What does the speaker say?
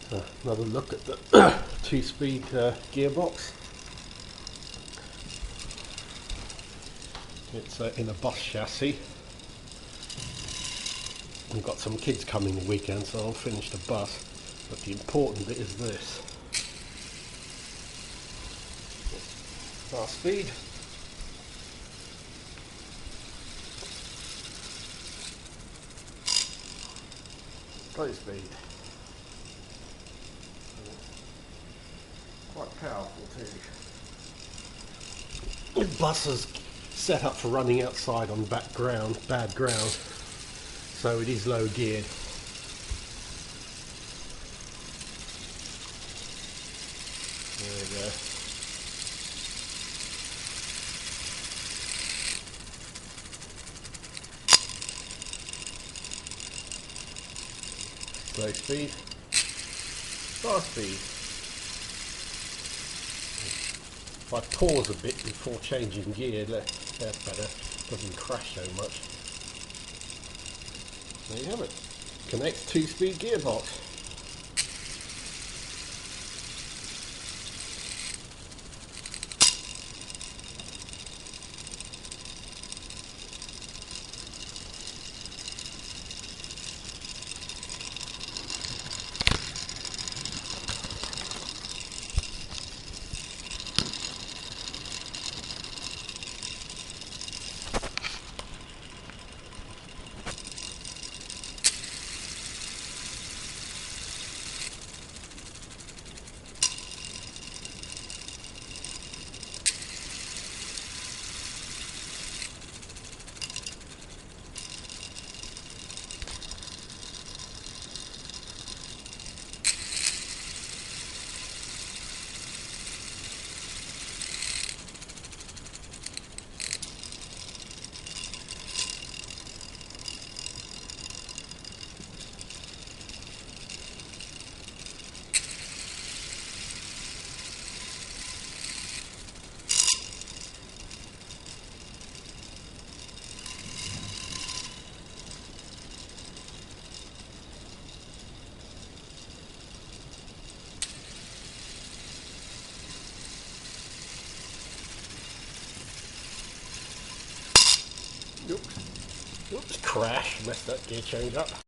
Another look at the 2-speed gearbox. It's in a bus chassis. We've got some kids coming the weekend, so I'll finish the bus. But the important bit is this. Fast speed. Slow speed. Quite powerful too. The bus is set up for running outside on bad ground, so it is low geared. There we go. Slow speed, fast speed. If I pause a bit before changing gear, that's better. Doesn't crash so much. There you have it. Knex 2-speed gearbox. Oops, crash, messed that gear change up.